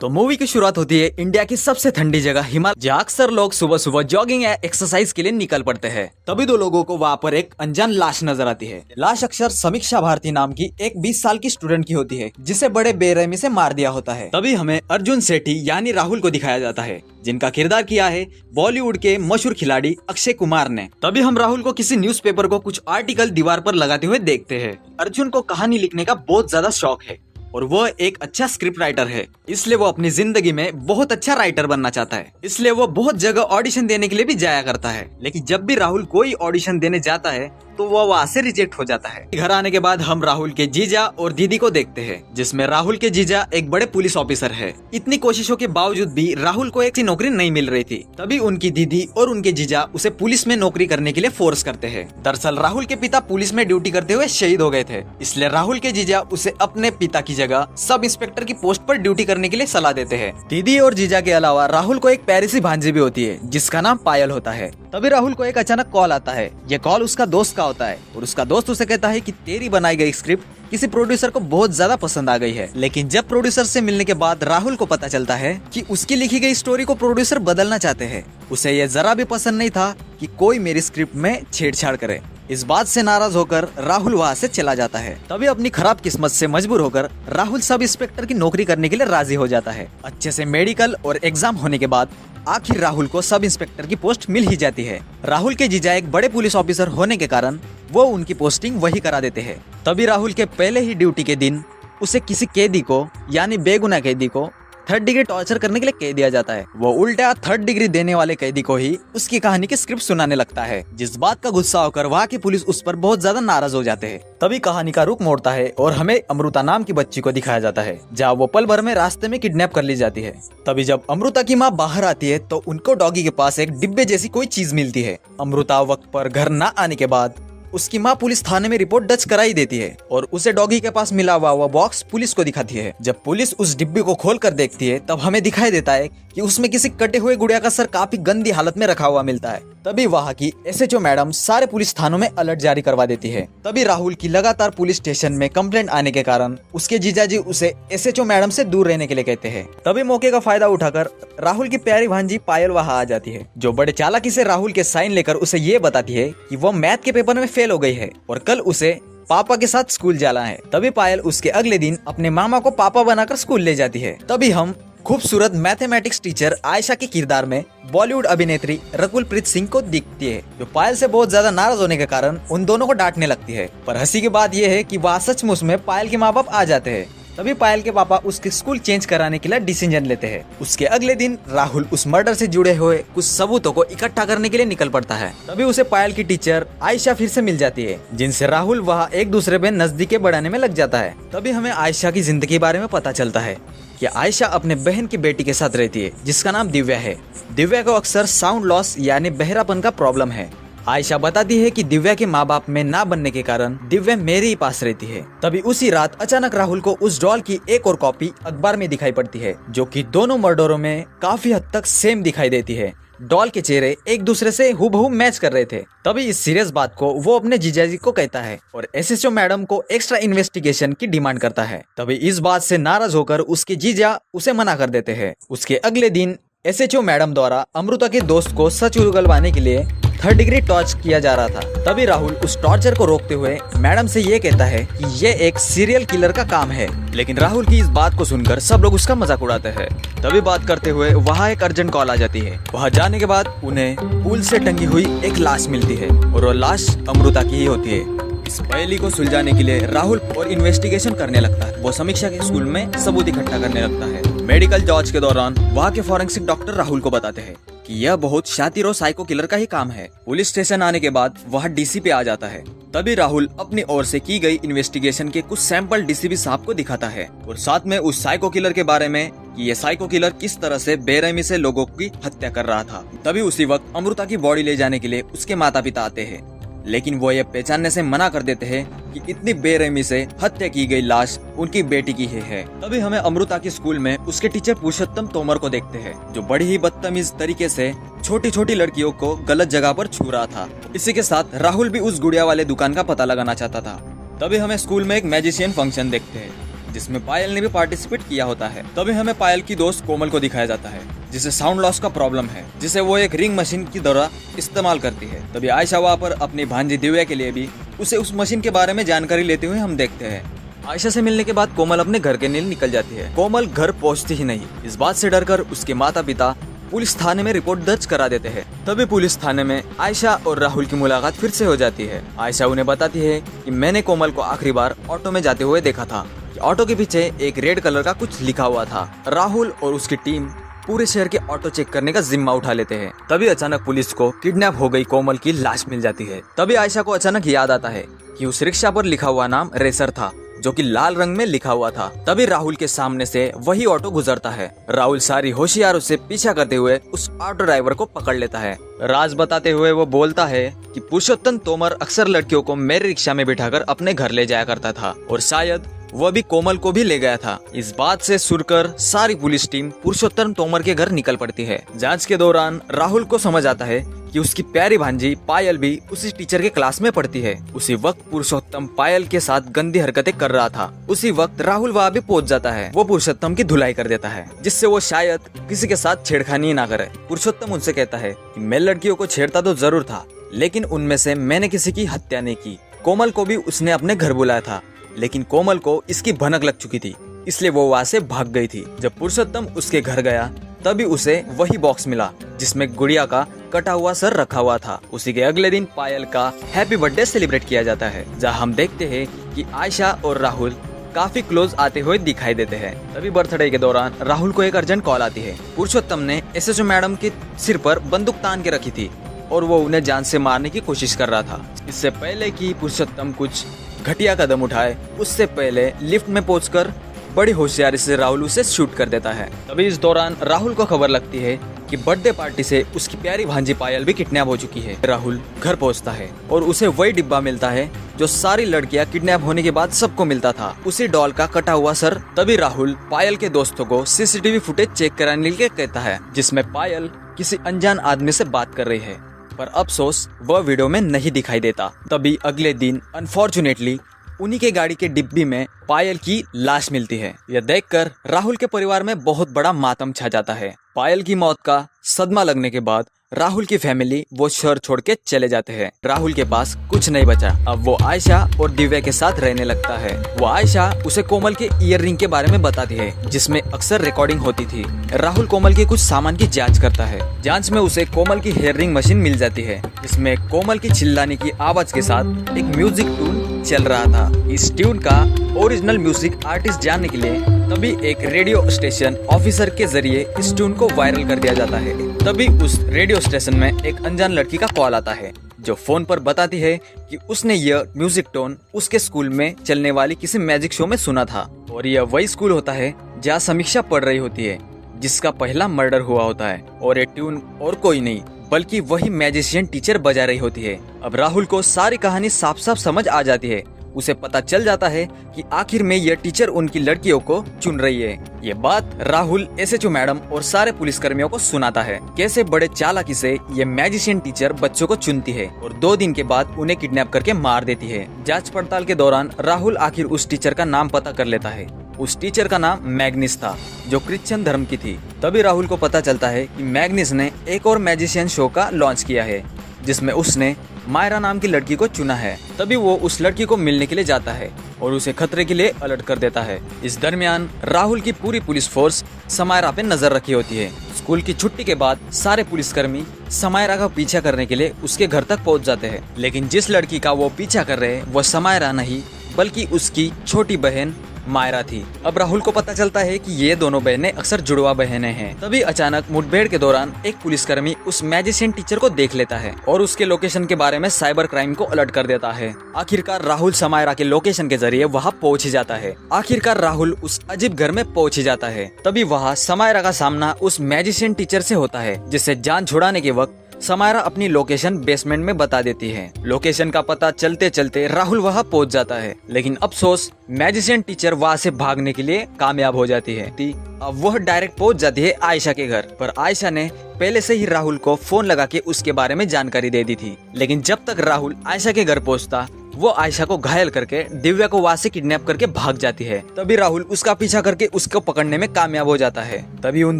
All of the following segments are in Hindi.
तो मूवी की शुरुआत होती है इंडिया की सबसे ठंडी जगह हिमालय, जहाँ अक्सर लोग सुबह सुबह जॉगिंग या एक्सरसाइज के लिए निकल पड़ते हैं। तभी दो लोगों को वहाँ पर एक अनजान लाश नजर आती है। लाश अक्सर समीक्षा भारती नाम की एक 20 साल की स्टूडेंट की होती है, जिसे बड़े बेरहमी से मार दिया होता है। तभी हमें अर्जुन सेठी यानी राहुल को दिखाया जाता है, जिनका किरदार किया है बॉलीवुड के मशहूर खिलाड़ी अक्षय कुमार ने। तभी हम राहुल को किसी न्यूज़पेपर को कुछ आर्टिकल दीवार पर लगाते हुए देखते हैं। अर्जुन को कहानी लिखने का बहुत ज्यादा शौक है और वह एक अच्छा स्क्रिप्ट राइटर है, इसलिए वो अपनी जिंदगी में बहुत अच्छा राइटर बनना चाहता है। इसलिए वो बहुत जगह ऑडिशन देने के लिए भी जाया करता है, लेकिन जब भी राहुल कोई ऑडिशन देने जाता है तो वह वहाँ से रिजेक्ट हो जाता है। घर आने के बाद हम राहुल के जीजा और दीदी को देखते हैं, जिसमें राहुल के जीजा एक बड़े पुलिस ऑफिसर है। इतनी कोशिशों के बावजूद भी राहुल को एक नौकरी नहीं मिल रही थी। तभी उनकी दीदी और उनके जीजा उसे पुलिस में नौकरी करने के लिए फोर्स करते हैं। दरअसल राहुल के पिता पुलिस में ड्यूटी करते हुए शहीद हो गए थे, इसलिए राहुल के जीजा उसे अपने पिता की जगह सब इंस्पेक्टर की पोस्ट पर ड्यूटी करने के लिए सलाह देते हैं। दीदी और जीजा के अलावा राहुल को एक प्यारी सी भांजी भी होती है, जिसका नाम पायल होता है। तभी राहुल को एक अचानक कॉल आता है। ये कॉल उसका दोस्त का होता है और उसका दोस्त उसे कहता है कि तेरी बनाई गई स्क्रिप्ट किसी प्रोड्यूसर को बहुत ज्यादा पसंद आ गई है। लेकिन जब प्रोड्यूसर से मिलने के बाद राहुल को पता चलता है कि उसकी लिखी गई स्टोरी को प्रोड्यूसर बदलना चाहते हैं। उसे यह जरा भी पसंद नहीं था कि कोई मेरी स्क्रिप्ट में छेड़छाड़ करे। इस बात से नाराज होकर राहुल वहाँ से चला जाता है। तभी अपनी खराब किस्मत से मजबूर होकर राहुल सब इंस्पेक्टर की नौकरी करने के लिए राजी हो जाता है। अच्छे से मेडिकल और एग्जाम होने के बाद आखिर राहुल को सब इंस्पेक्टर की पोस्ट मिल ही जाती है। राहुल के जीजा एक बड़े पुलिस ऑफिसर होने के कारण वो उनकी पोस्टिंग वही करा देते हैं। तभी राहुल के पहले ही ड्यूटी के दिन उसे किसी कैदी को यानी बेगुनाह कैदी को 3rd डिग्री टॉर्चर करने के लिए कह दिया जाता है। वो उल्टा 3rd डिग्री देने वाले कैदी को ही उसकी कहानी की स्क्रिप्ट सुनाने लगता है, जिस बात का गुस्सा होकर वहाँ की पुलिस उस पर बहुत ज्यादा नाराज हो जाते हैं। तभी कहानी का रुख मोड़ता है और हमें अमृता नाम की बच्ची को दिखाया जाता है, जहाँ वो पल भर में रास्ते में किडनैप कर ली जाती है। तभी जब अमृता की माँ बाहर आती है तो उनको डॉगी के पास एक डिब्बे जैसी कोई चीज मिलती है। अमृता वक्त पर घर न आने के बाद उसकी माँ पुलिस थाने में रिपोर्ट दर्ज कराई देती है और उसे डॉगी के पास मिला हुआ वो बॉक्स पुलिस को दिखाती है। जब पुलिस उस डिब्बे को खोलकर देखती है तब हमें दिखाई देता है कि उसमें किसी कटे हुए गुड़िया का सर काफी गंदी हालत में रखा हुआ मिलता है। तभी वहाँ की एसएचओ मैडम सारे पुलिस थानों में अलर्ट जारी करवा देती है। तभी राहुल की लगातार पुलिस स्टेशन में कंप्लेंट आने के कारण उसके जीजाजी उसे एसएचओ मैडम से दूर रहने के लिए कहते हैं। तभी मौके का फायदा उठाकर राहुल की प्यारी भांजी पायल वहाँ आ जाती है, जो बड़े चालाकी से राहुल के साइन लेकर उसे ये बताती है कि वो मैथ के पेपर में फेल हो गई है और कल उसे पापा के साथ स्कूल जाना है। तभी पायल उसके अगले दिन अपने मामा को पापा बनाकर स्कूल ले जाती है। तभी हम खूबसूरत मैथमेटिक्स टीचर आयशा के किरदार में बॉलीवुड अभिनेत्री रकुलप्रीत सिंह को दिखती है, जो पायल से बहुत ज्यादा नाराज होने के कारण उन दोनों को डांटने लगती है। पर हंसी की बात यह है कि वह सचमुच में पायल के माँ बाप आ जाते हैं। तभी पायल के पापा उसके स्कूल चेंज कराने के लिए डिसीजन लेते हैं। उसके अगले दिन राहुल उस मर्डर से जुड़े हुए कुछ सबूतों को इकट्ठा करने के लिए निकल पड़ता है। तभी उसे पायल की टीचर आयशा फिर से मिल जाती है, जिनसे राहुल वहाँ एक दूसरे में नजदीकी बढ़ाने में लग जाता है। तभी हमें आयशा की जिंदगी के बारे में पता चलता है कि आयशा अपने बहन की बेटी के साथ रहती है, जिसका नाम दिव्या है। दिव्या को अक्सर साउंड लॉस यानी बहरापन का प्रॉब्लम है। आयशा बताती है कि दिव्या के माँ बाप में ना बनने के कारण दिव्या मेरे ही पास रहती है। तभी उसी रात अचानक राहुल को उस डॉल की एक और कॉपी अखबार में दिखाई पड़ती है, जो कि दोनों मर्डरों में काफी हद तक सेम दिखाई देती है। डॉल के चेहरे एक दूसरे से हूबहू मैच कर रहे थे। तभी इस सीरियस बात को वो अपने जीजाजी को कहता है और एसएचओ मैडम को एक्स्ट्रा इन्वेस्टिगेशन की डिमांड करता है। तभी इस बात से नाराज होकर उसके जीजा उसे मना कर देते हैं। उसके अगले दिन एसएचओ मैडम द्वारा अमृता के दोस्त को सच उगलवाने के लिए 3rd डिग्री टॉर्च किया जा रहा था। तभी राहुल उस टॉर्चर को रोकते हुए मैडम से ये कहता है कि ये एक सीरियल किलर का काम है, लेकिन राहुल की इस बात को सुनकर सब लोग उसका मजाक उड़ाते हैं। तभी बात करते हुए वहाँ एक अर्जेंट कॉल आ जाती है। वहाँ जाने के बाद उन्हें पुल से टंगी हुई एक लाश मिलती है और वो लाश अमृता की ही होती है। इस पहेली को सुलझाने के लिए राहुल और इन्वेस्टिगेशन करने लगता है। वो समीक्षा के स्कूल में सबूत इकट्ठा करने लगता है। मेडिकल जांच के दौरान वहाँ के फॉरेंसिक डॉक्टर राहुल को बताते हैं कि यह बहुत शातिर और साइको किलर का ही काम है। पुलिस स्टेशन आने के बाद वह डीसी पे आ जाता है। तभी राहुल अपनी ओर से की गई इन्वेस्टिगेशन के कुछ सैंपल डीसीपी साहब को दिखाता है और साथ में उस साइको किलर के बारे में कि ये साइको किलर किस तरह से बेरहमी से लोगों की हत्या कर रहा था। तभी उसी वक्त अमृता की बॉडी ले जाने के लिए उसके माता पिता आते हैं, लेकिन वो ये पहचानने से मना कर देते हैं कि इतनी बेरहमी से हत्या की गई लाश उनकी बेटी की ही है। तभी हमें अमृता के स्कूल में उसके टीचर पुरुषोत्तम तोमर को देखते हैं, जो बड़ी ही बदतमीज तरीके से छोटी छोटी लड़कियों को गलत जगह पर छू रहा था। इसी के साथ राहुल भी उस गुड़िया वाले दुकान का पता लगाना चाहता था। तभी हमें स्कूल में एक मैजिशियन फंक्शन देखते हैं। जिसमें पायल ने भी पार्टिसिपेट किया होता है। तभी हमें पायल की दोस्त कोमल को दिखाया जाता है, जिसे साउंड लॉस का प्रॉब्लम है, जिसे वो एक रिंग मशीन की तरह इस्तेमाल करती है। तभी आयशा वहाँ पर अपनी भांजी दिव्या के लिए भी उसे उस मशीन के बारे में जानकारी लेते हुए हम देखते हैं। आयशा से मिलने के बाद कोमल अपने घर के लिए निकल जाती है। कोमल घर पहुंचती ही नहीं। इस बात से डरकर उसके माता पिता पुलिस थाने में रिपोर्ट दर्ज करा देते हैं। तभी पुलिस थाने में आयशा और राहुल की मुलाकात फिर से हो जाती है। आयशा उन्हें बताती है कि मैंने कोमल को आखिरी बार ऑटो में जाते हुए देखा था। ऑटो के पीछे एक रेड कलर का कुछ लिखा हुआ था। राहुल और उसकी टीम पूरे शहर के ऑटो चेक करने का जिम्मा उठा लेते हैं। तभी अचानक पुलिस को किडनैप हो गई कोमल की लाश मिल जाती है। तभी आयशा को अचानक याद आता है कि उस रिक्शा पर लिखा हुआ नाम रेसर था, जो कि लाल रंग में लिखा हुआ था। तभी राहुल के सामने से वही ऑटो गुजरता है। राहुल सारी होशियारों से पीछा करते हुए उस ऑटो ड्राइवर को पकड़ लेता है। राज बताते हुए वो बोलता है कि पुरुषोत्तम तोमर अक्सर लड़कियों को मेरे रिक्शा में बिठाकर अपने घर ले जाया करता था और शायद वह भी कोमल को भी ले गया था। इस बात से सुनकर सारी पुलिस टीम पुरुषोत्तम तोमर के घर निकल पड़ती है। जांच के दौरान राहुल को समझ आता है कि उसकी प्यारी भांजी पायल भी उसी टीचर के क्लास में पढ़ती है। उसी वक्त पुरुषोत्तम पायल के साथ गंदी हरकतें कर रहा था। उसी वक्त राहुल वहाँ भी पहुंच जाता है। वो पुरुषोत्तम की धुलाई कर देता है, जिससे वो शायद किसी के साथ छेड़खानी ना करे। पुरुषोत्तम उनसे कहता है कि मैं लड़कियों को छेड़ता तो जरूर था, लेकिन उनमें से मैंने किसी की हत्या नहीं की। कोमल को भी उसने अपने घर बुलाया था, लेकिन कोमल को इसकी भनक लग चुकी थी, इसलिए वो वहाँ से भाग गई थी। जब पुरुषोत्तम उसके घर गया तभी उसे वही बॉक्स मिला जिसमें गुड़िया का कटा हुआ सर रखा हुआ था। उसी के अगले दिन पायल का हैप्पी बर्थडे सेलिब्रेट किया जाता है, जहाँ हम देखते हैं कि आयशा और राहुल काफी क्लोज आते हुए दिखाई देते हैं। तभी बर्थडे के दौरान राहुल को एक अर्जेंट कॉल आती है। पुरुषोत्तम ने एसएचओ मैडम के सिर पर बंदूक तान के रखी थी और वो उन्हें जान से मारने की कोशिश कर रहा था। इससे पहले कि पुरुषोत्तम कुछ घटिया कदम उठाए, उससे पहले लिफ्ट में पहुंचकर बड़ी होशियारी से राहुल उसे शूट कर देता है। तभी इस दौरान राहुल को खबर लगती है कि बर्थडे पार्टी से उसकी प्यारी भांजी पायल भी किडनैप हो चुकी है। राहुल घर पहुंचता है और उसे वही डिब्बा मिलता है जो सारी लड़कियां किडनैप होने के बाद सबको मिलता था, उसी डॉल का कटा हुआ सर। तभी राहुल पायल के दोस्तों को सीसीटीवी फुटेज चेक कराने के लिए कहता है, जिसमें पायल किसी अनजान आदमी से बात कर रही है, पर अफसोस वह वीडियो में नहीं दिखाई देता। तभी अगले दिन अनफॉर्चुनेटली उन्हीं के गाड़ी के डिब्बी में पायल की लाश मिलती है। यह देखकर राहुल के परिवार में बहुत बड़ा मातम छा जाता है। पायल की मौत का सदमा लगने के बाद राहुल की फैमिली वो शहर छोड़ के चले जाते हैं। राहुल के पास कुछ नहीं बचा। अब वो आयशा और दिव्या के साथ रहने लगता है। वो आयशा उसे कोमल के ईयर रिंग के बारे में बताती है, जिसमें अक्सर रिकॉर्डिंग होती थी। राहुल कोमल के कुछ सामान की जांच करता है। जांच में उसे कोमल की हेयर रिंग मशीन मिल जाती है, जिसमें कोमल की चिल्लाने की आवाज के साथ एक म्यूजिक ट्यून चल रहा था। इस ट्यून का ओरिजिनल म्यूजिक आर्टिस्ट जानने के लिए तभी एक रेडियो स्टेशन ऑफिसर के जरिए इस ट्यून को वायरल कर दिया जाता है। तभी उस रेडियो स्टेशन में एक अनजान लड़की का कॉल आता है, जो फोन पर बताती है कि उसने यह म्यूजिक टोन उसके स्कूल में चलने वाली किसी मैजिक शो में सुना था और यह वही स्कूल होता है जहाँ समीक्षा पढ़ रही होती है, जिसका पहला मर्डर हुआ होता है। और ये ट्यून और कोई नहीं बल्कि वही मैजिशियन टीचर बजा रही होती है। अब राहुल को सारी कहानी साफ साफ समझ आ जाती है। उसे पता चल जाता है कि आखिर में यह टीचर उनकी लड़कियों को चुन रही है। ये बात राहुल एसएचओ मैडम और सारे पुलिसकर्मियों को सुनाता है, कैसे बड़े चालाकी से ये मैजिशियन टीचर बच्चों को चुनती है और 2 दिन के बाद उन्हें किडनैप करके मार देती है। जांच पड़ताल के दौरान राहुल आखिर उस टीचर का नाम पता कर लेता है। उस टीचर का नाम मैग्निस था, जो क्रिश्चियन धर्म की थी। तभी राहुल को पता चलता है कि मैग्निस ने एक और मैजिशियन शो का लॉन्च किया है, जिसमें उसने मायरा नाम की लड़की को चुना है। तभी वो उस लड़की को मिलने के लिए जाता है और उसे खतरे के लिए अलर्ट कर देता है। इस दरमियान राहुल की पूरी पुलिस फोर्स समायरा पे नजर रखी होती है। स्कूल की छुट्टी के बाद सारे पुलिसकर्मी समायरा का पीछा करने के लिए उसके घर तक पहुंच जाते हैं, लेकिन जिस लड़की का वो पीछा कर रहे वो समायरा नहीं बल्कि उसकी छोटी बहन मायरा थी। अब राहुल को पता चलता है कि ये दोनों बहनें अक्सर जुड़वा बहनें हैं। तभी अचानक मुठभेड़ के दौरान एक पुलिसकर्मी उस मैजिशियन टीचर को देख लेता है और उसके लोकेशन के बारे में साइबर क्राइम को अलर्ट कर देता है। आखिरकार राहुल समायरा के लोकेशन के जरिए वहाँ पहुँच ही जाता है। आखिरकार राहुल उस अजीब घर में पहुँच ही जाता है। तभी वहाँ समायरा का सामना उस मैजिशियन टीचर से होता है, जिससे जान छुड़ाने के वक्त समायरा अपनी लोकेशन बेसमेंट में बता देती है। लोकेशन का पता चलते चलते राहुल वहाँ पहुँच जाता है, लेकिन अफसोस मैजिशियन टीचर वहाँ से भागने के लिए कामयाब हो जाती है। अब वह डायरेक्ट पहुँच जाती है आयशा के घर पर। आयशा ने पहले से ही राहुल को फोन लगा के उसके बारे में जानकारी दे दी थी, लेकिन जब तक राहुल आयशा के घर पहुँचता वो आयशा को घायल करके दिव्या को वहाँ से किडनैप करके भाग जाती है। तभी राहुल उसका पीछा करके उसको पकड़ने में कामयाब हो जाता है। तभी उन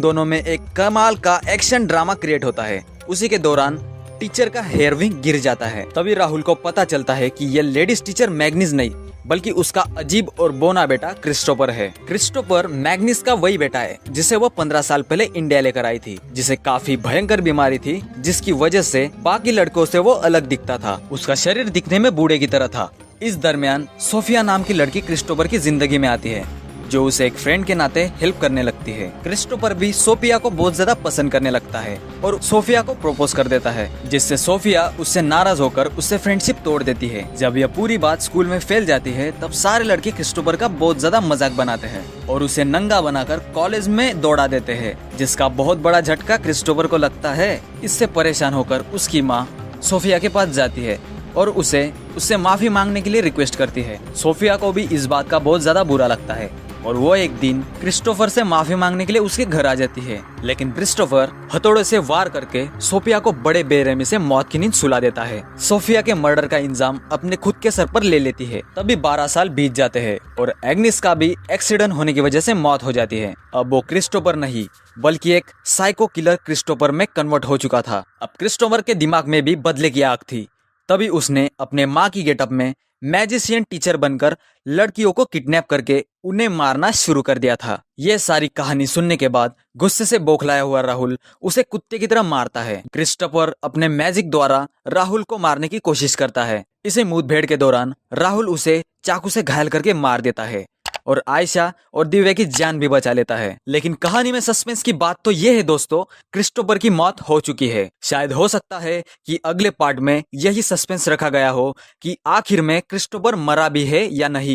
दोनों में एक कमाल का एक्शन ड्रामा क्रिएट होता है। उसी के दौरान टीचर का हेयर विंग गिर जाता है। तभी राहुल को पता चलता है कि ये लेडीज टीचर मैग्नीज नहीं बल्कि उसका अजीब और बोना बेटा क्रिस्टोफर है। क्रिस्टोफर मैग्नीज का वही बेटा है जिसे वो 15 साल पहले इंडिया लेकर आई थी, जिसे काफी भयंकर बीमारी थी जिसकी वजह से बाकी लड़कों से वो अलग दिखता था। उसका शरीर दिखने में बूढ़े की तरह था। इस दरमियान सोफिया नाम की लड़की क्रिस्टोफर की जिंदगी में आती है, जो उसे एक फ्रेंड के नाते हेल्प करने लगती है। क्रिस्टोफर भी सोफिया को बहुत ज्यादा पसंद करने लगता है और सोफिया को प्रपोज कर देता है, जिससे सोफिया उससे नाराज होकर उससे फ्रेंडशिप तोड़ देती है। जब यह पूरी बात स्कूल में फैल जाती है तब सारे लड़के क्रिस्टोफर का बहुत ज्यादा मजाक बनाते हैं और उसे नंगा बनाकर कॉलेज में दौड़ा देते हैं, जिसका बहुत बड़ा झटका क्रिस्टोफर को लगता है। इससे परेशान होकर उसकी माँ सोफिया के पास जाती है और उससे माफी मांगने के लिए रिक्वेस्ट करती है। सोफिया को भी इस बात का बहुत ज्यादा बुरा लगता है और वो एक दिन क्रिस्टोफर से माफी मांगने के लिए उसके घर आ जाती है, लेकिन क्रिस्टोफर हथौड़े से वार करके सोफिया को बड़े बेरहमी से मौत की नींद सुला देता है। सोफिया के मर्डर का इल्जाम अपने खुद के सर पर ले लेती है। तभी 12 साल बीत जाते हैं और एग्निस का भी एक्सीडेंट होने की वजह से मौत हो जाती है। अब वो क्रिस्टोफर नहीं बल्कि एक साइको किलर क्रिस्टोफर में कन्वर्ट हो चुका था। अब क्रिस्टोफर के दिमाग में भी बदले की आग थी। तभी उसने अपने माँ की गेटअप में मैजिशियन टीचर बनकर लड़कियों को किडनैप करके उन्हें मारना शुरू कर दिया था। ये सारी कहानी सुनने के बाद गुस्से से बौखलाया हुआ राहुल उसे कुत्ते की तरह मारता है। क्रिस्टोफर अपने मैजिक द्वारा राहुल को मारने की कोशिश करता है। इसे मुठभेड़ के दौरान राहुल उसे चाकू से घायल करके मार देता है और आयशा और दिव्या की जान भी बचा लेता है। लेकिन कहानी में सस्पेंस की बात तो ये है दोस्तों, क्रिस्टोफर की मौत हो चुकी है। शायद हो सकता है कि अगले पार्ट में यही सस्पेंस रखा गया हो कि आखिर में क्रिस्टोफर मरा भी है या नहीं।